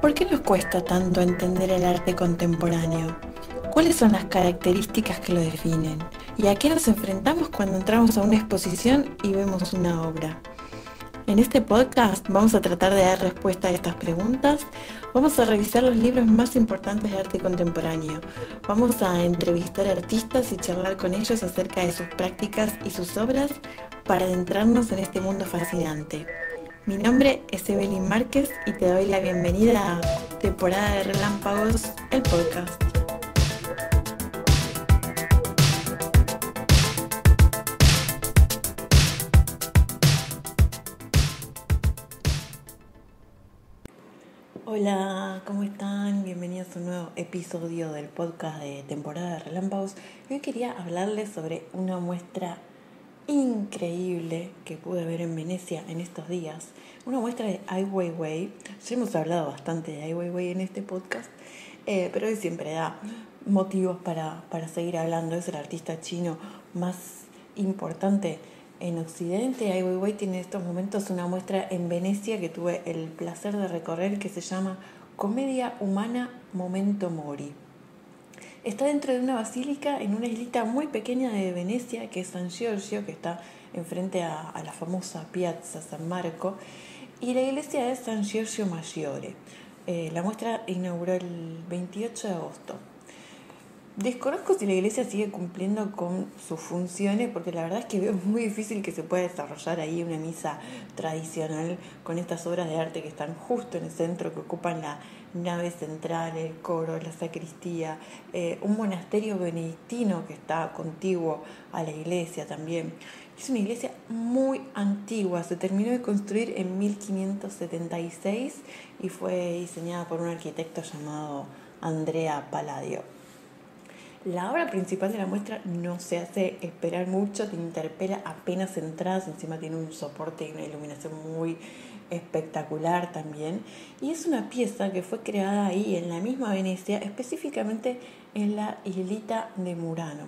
¿Por qué nos cuesta tanto entender el arte contemporáneo? ¿Cuáles son las características que lo definen? ¿Y a qué nos enfrentamos cuando entramos a una exposición y vemos una obra? En este podcast vamos a tratar de dar respuesta a estas preguntas. Vamos a revisar los libros más importantes de arte contemporáneo. Vamos a entrevistar artistas y charlar con ellos acerca de sus prácticas y sus obras para adentrarnos en este mundo fascinante. Mi nombre es Evelyn Márquez y te doy la bienvenida a Temporada de Relámpagos, el podcast. Hola, ¿cómo están? Bienvenidos a un nuevo episodio del podcast de Temporada de Relámpagos. Hoy quería hablarles sobre una muestra increíble que pude ver en Venecia en estos días. Una muestra de Ai Weiwei. Ya hemos hablado bastante de Ai Weiwei en este podcast, pero hoy siempre da motivos para seguir hablando. Es el artista chino más importante en Occidente. Ai Weiwei tiene en estos momentos una muestra en Venecia que tuve el placer de recorrer, que se llama Comedia Humana Memento Mori. Está dentro de una basílica en una islita muy pequeña de Venecia, que es San Giorgio, que está enfrente a la famosa Piazza San Marco, y la iglesia es San Giorgio Maggiore. La muestra inauguró el 28 de agosto. Desconozco si la iglesia sigue cumpliendo con sus funciones, porque la verdad es que veo muy difícil que se pueda desarrollar ahí una misa tradicional con estas obras de arte que están justo en el centro, que ocupan la nave central, el coro, la sacristía, un monasterio benedictino que está contiguo a la iglesia también. Es una iglesia muy antigua, se terminó de construir en 1576 y fue diseñada por un arquitecto llamado Andrea Palladio. La obra principal de la muestra no se hace esperar mucho, te interpela apenas entras, encima tiene un soporte y una iluminación muy espectacular también. Y es una pieza que fue creada ahí en la misma Venecia, específicamente en la islita de Murano.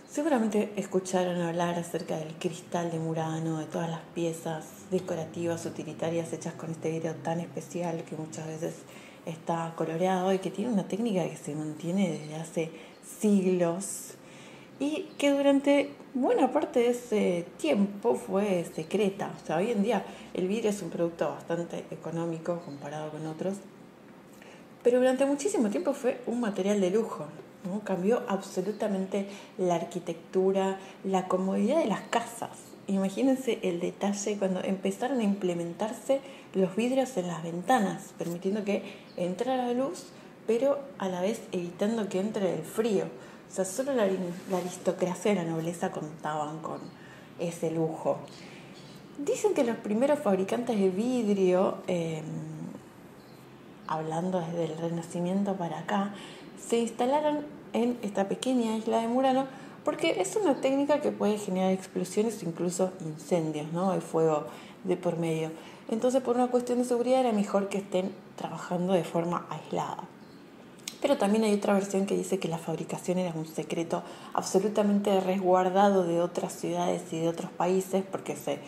Seguramente escucharon hablar acerca del cristal de Murano, de todas las piezas decorativas, utilitarias hechas con este vidrio tan especial que muchas veces está coloreado y que tiene una técnica que se mantiene desde hace siglos y que durante buena parte de ese tiempo fue secreta. O sea, hoy en día el vidrio es un producto bastante económico comparado con otros, pero durante muchísimo tiempo fue un material de lujo, ¿no? Cambió absolutamente la arquitectura, la comodidad de las casas. Imagínense el detalle cuando empezaron a implementarse los vidrios en las ventanas, permitiendo que entrara la luz, pero a la vez evitando que entre el frío. O sea, solo la aristocracia y la nobleza contaban con ese lujo. Dicen que los primeros fabricantes de vidrio, hablando desde el Renacimiento para acá, se instalaron en esta pequeña isla de Murano porque es una técnica que puede generar explosiones o incluso incendios, ¿no? Hay fuego de por medio. Entonces, por una cuestión de seguridad, era mejor que estén trabajando de forma aislada. Pero también hay otra versión que dice que la fabricación era un secreto absolutamente resguardado de otras ciudades y de otros países porque se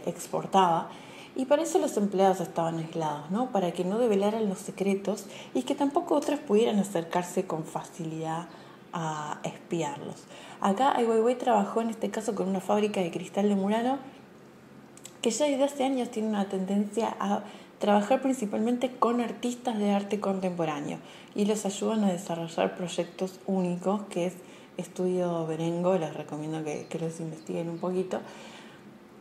exportaba. Y para eso los empleados estaban aislados, ¿no? Para que no develaran los secretos y que tampoco otros pudieran acercarse con facilidad a espiarlos. Acá Ai Weiwei trabajó en este caso con una fábrica de cristal de Murano que ya desde hace años tiene una tendencia a trabajar principalmente con artistas de arte contemporáneo y los ayudan a desarrollar proyectos únicos, que es Estudio Berengo. Les recomiendo que los investiguen un poquito.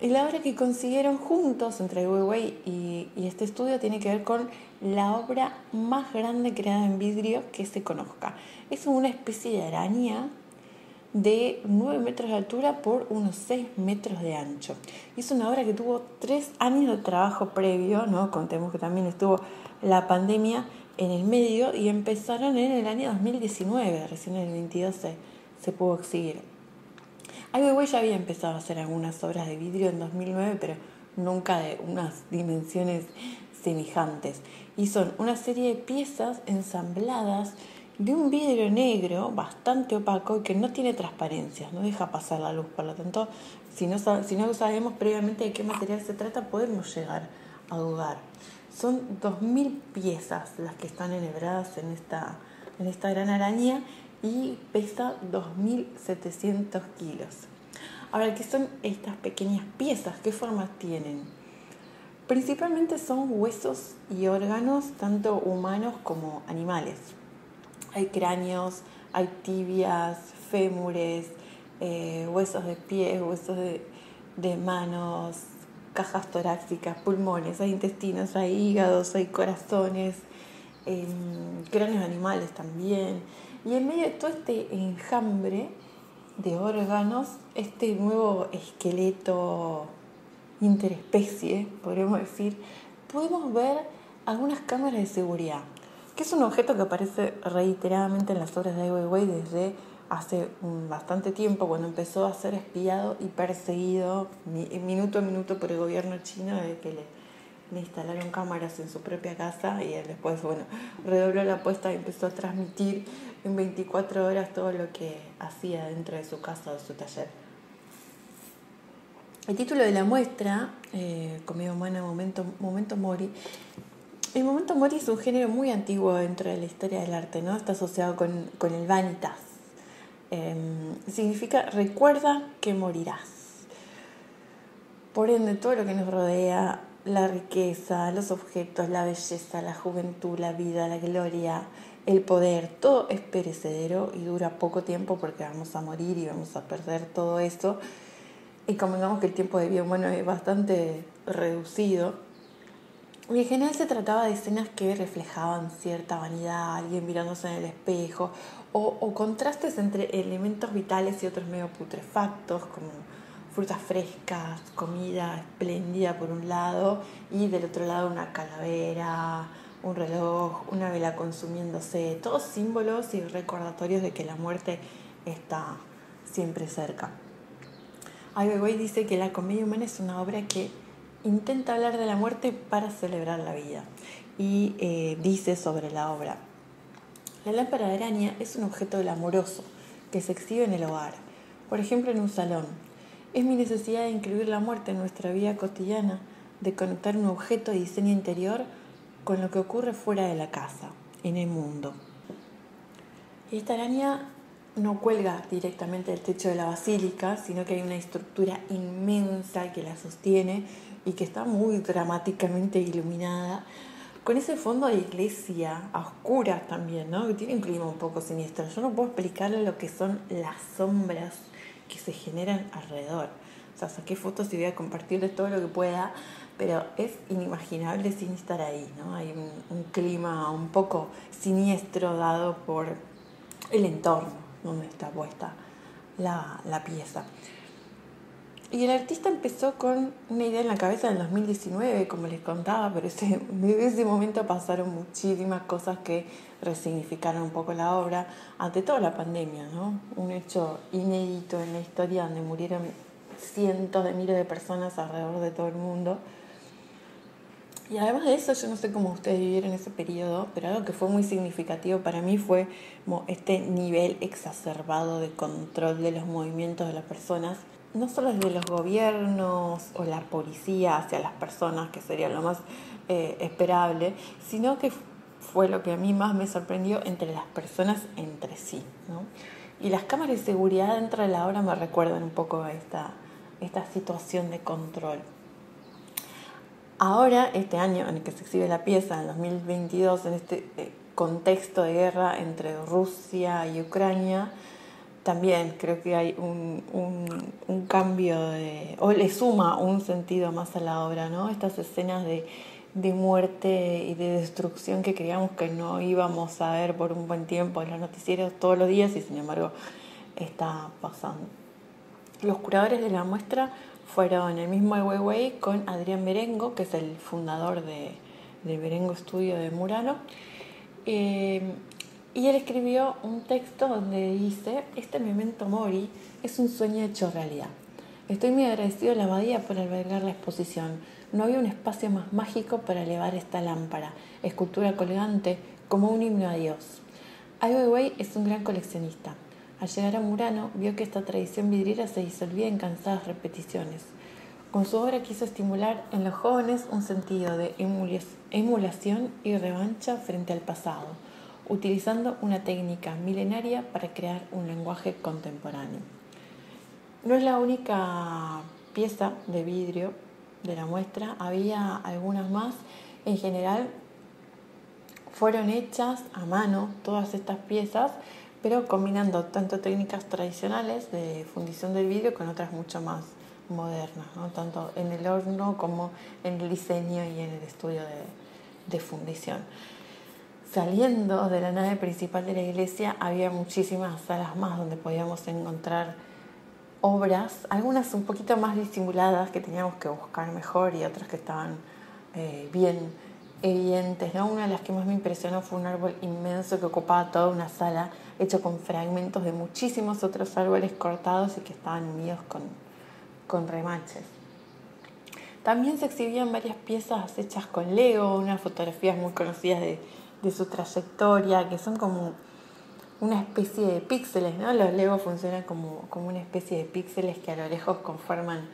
Y la obra que consiguieron juntos entre Ai Weiwei y este estudio tiene que ver con la obra más grande creada en vidrio que se conozca. Es una especie de araña de 9 metros de altura por unos 6 metros de ancho. Es una obra que tuvo 3 años de trabajo previo, ¿no? Contemos que también estuvo la pandemia en el medio y empezaron en el año 2019, recién en el 22 se pudo exhibir. Ai Weiwei ya había empezado a hacer algunas obras de vidrio en 2009, pero nunca de unas dimensiones semejantes. Y son una serie de piezas ensambladas de un vidrio negro bastante opaco y que no tiene transparencia, no deja pasar la luz. Por lo tanto, si no sabemos previamente de qué material se trata, podemos llegar a dudar. Son 2000 piezas las que están enhebradas en esta gran araña y pesa 2700 kilos. Ahora, ¿qué son estas pequeñas piezas? ¿Qué formas tienen? Principalmente son huesos y órganos, tanto humanos como animales. Hay cráneos, hay tibias, fémures, huesos de pies, huesos de manos, cajas torácicas, pulmones, hay intestinos, hay hígados, hay corazones, cráneos animales también. Y en medio de todo este enjambre de órganos, este nuevo esqueleto interespecie, podríamos decir, podemos ver algunas cámaras de seguridad, que es un objeto que aparece reiteradamente en las obras de Ai Weiwei desde hace bastante tiempo, cuando empezó a ser espiado y perseguido minuto a minuto por el gobierno chino, de que le instalaron cámaras en su propia casa, y él después, redobló la apuesta y empezó a transmitir en 24 horas todo lo que hacía dentro de su casa o de su taller. El título de la muestra, Comedia Humana Memento Mori. El Memento Mori es un género muy antiguo dentro de la historia del arte, ¿no? Está asociado con el vanitas. Significa recuerda que morirás. Por ende, todo lo que nos rodea, la riqueza, los objetos, la belleza, la juventud, la vida, la gloria, el poder, todo es perecedero y dura poco tiempo, porque vamos a morir y vamos a perder todo eso. Y convengamos que el tiempo de vida humano es bastante reducido. Y en general se trataba de escenas que reflejaban cierta vanidad, alguien mirándose en el espejo, o contrastes entre elementos vitales y otros medio putrefactos, como frutas frescas, comida espléndida por un lado, y del otro lado una calavera, un reloj, una vela consumiéndose, todos símbolos y recordatorios de que la muerte está siempre cerca. Ai Weiwei dice que la comedia humana es una obra que intenta hablar de la muerte para celebrar la vida. Y dice sobre la obra: la lámpara de araña es un objeto glamoroso que se exhibe en el hogar, por ejemplo en un salón. Es mi necesidad de incluir la muerte en nuestra vida cotidiana, de conectar un objeto de diseño interior con lo que ocurre fuera de la casa, en el mundo. Y esta araña no cuelga directamente del techo de la basílica, sino que hay una estructura inmensa que la sostiene y que está muy dramáticamente iluminada, con ese fondo de iglesia a oscuras también, ¿no? Que tiene un clima un poco siniestro. Yo no puedo explicarle lo que son las sombras que se generan alrededor. O sea, saqué fotos y voy a compartirles todo lo que pueda, pero es inimaginable sin estar ahí, ¿no? Hay un clima un poco siniestro dado por el entorno donde está puesta la pieza. Y el artista empezó con una idea en la cabeza en el 2019, como les contaba, pero desde ese momento pasaron muchísimas cosas que resignificaron un poco la obra, ante todo la pandemia, ¿no? Un hecho inédito en la historia donde murieron cientos de miles de personas alrededor de todo el mundo. Y además de eso, yo no sé cómo ustedes vivieron ese periodo, pero algo que fue muy significativo para mí fue como este nivel exacerbado de control de los movimientos de las personas, no solo desde los gobiernos o la policía hacia las personas, que sería lo más esperable, sino que fue lo que a mí más me sorprendió entre las personas entre sí, ¿no? Y las cámaras de seguridad dentro de la obra me recuerdan un poco a esta situación de control. Ahora, este año en el que se exhibe la pieza, en 2022, en este contexto de guerra entre Rusia y Ucrania, también creo que hay un cambio o le suma un sentido más a la obra, ¿no? Estas escenas de muerte y de destrucción que creíamos que no íbamos a ver por un buen tiempo en los noticieros todos los días, y sin embargo está pasando. Los curadores de la muestra fueron el mismo Ai Weiwei con Adrián Berengo, que es el fundador del Berengo Estudio de Murano. Y él escribió un texto donde dice: este Memento Mori es un sueño hecho realidad. Estoy muy agradecido a la abadía por albergar la exposición. No había un espacio más mágico para elevar esta lámpara, escultura colgante, como un himno a Dios. Ai Weiwei es un gran coleccionista. Al llegar a Murano, vio que esta tradición vidriera se disolvía en cansadas repeticiones. Con su obra quiso estimular en los jóvenes un sentido de emulación y revancha frente al pasado, utilizando una técnica milenaria para crear un lenguaje contemporáneo. No es la única pieza de vidrio de la muestra, había algunas más. En general fueron hechas a mano todas estas piezas, pero combinando tanto técnicas tradicionales de fundición del vidrio con otras mucho más modernas, ¿no? Tanto en el horno como en el diseño y en el estudio de fundición. Saliendo de la nave principal de la iglesia había muchísimas salas más donde podíamos encontrar obras, algunas un poquito más disimuladas que teníamos que buscar mejor y otras que estaban bien evidentes, ¿no? Una de las que más me impresionó fue un árbol inmenso que ocupaba toda una sala, hecho con fragmentos de muchísimos otros árboles cortados y que estaban unidos con remaches. También se exhibían varias piezas hechas con Lego, unas fotografías muy conocidas de su trayectoria, que son como una especie de píxeles, ¿no? Los Lego funcionan como una especie de píxeles que a lo lejos conforman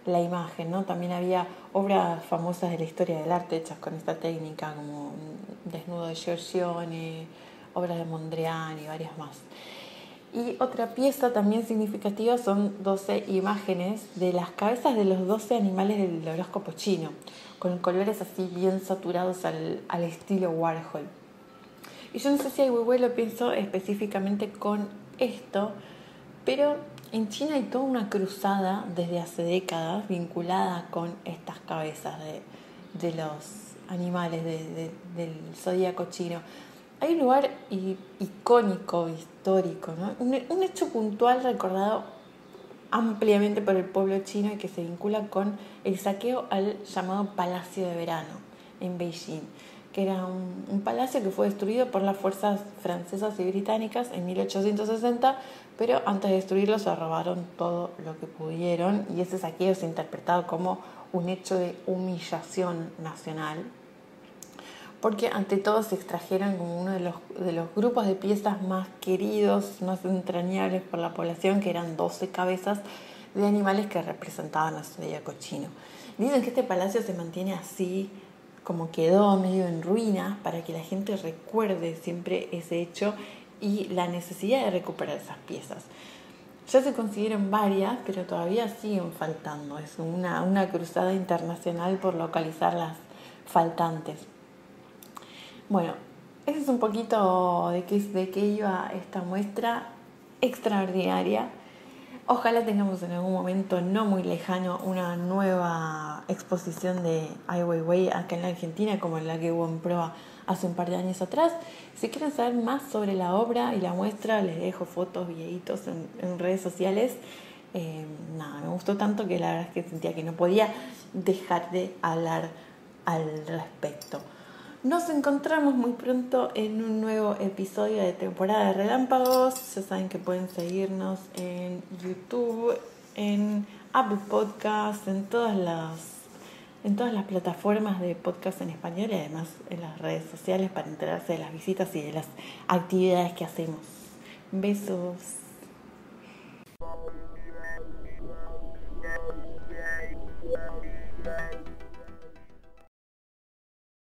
la imagen, ¿no? También había obras famosas de la historia del arte hechas con esta técnica, como Desnudo de Giorgione, obras de Mondrian y varias más. Y otra pieza también significativa son 12 imágenes de las cabezas de los 12 animales del horóscopo chino, con colores así bien saturados al estilo Warhol. Y yo no sé si Ai Weiwei lo pienso específicamente con esto, pero en China hay toda una cruzada desde hace décadas vinculada con estas cabezas de los animales del zodíaco chino. Hay un lugar icónico, histórico, ¿no? Un hecho puntual recordado ampliamente por el pueblo chino y que se vincula con el saqueo al llamado Palacio de Verano en Beijing, que era un palacio que fue destruido por las fuerzas francesas y británicas en 1860, pero antes de destruirlo se robaron todo lo que pudieron y ese saqueo se ha interpretado como un hecho de humillación nacional, porque ante todo se extrajeron como uno de los grupos de piezas más queridos, más entrañables por la población, que eran 12 cabezas de animales que representaban al zodíaco chino. Dicen que este palacio se mantiene así, como quedó medio en ruinas, para que la gente recuerde siempre ese hecho y la necesidad de recuperar esas piezas. Ya se consiguieron varias, pero todavía siguen faltando. Es una cruzada internacional por localizar las faltantes. Bueno, ese es un poquito de qué iba esta muestra extraordinaria. Ojalá tengamos en algún momento no muy lejano una nueva exposición de Ai Weiwei acá en la Argentina, como la que hubo en Proa hace un par de años atrás. Si quieren saber más sobre la obra y la muestra, les dejo fotos, videitos en redes sociales. Me gustó tanto que la verdad es que sentía que no podía dejar de hablar al respecto. Nos encontramos muy pronto en un nuevo episodio de temporada de Relámpagos. Ya saben que pueden seguirnos en YouTube, en Apple Podcasts, en todas las plataformas de podcast en español y además en las redes sociales para enterarse de las visitas y de las actividades que hacemos. Besos.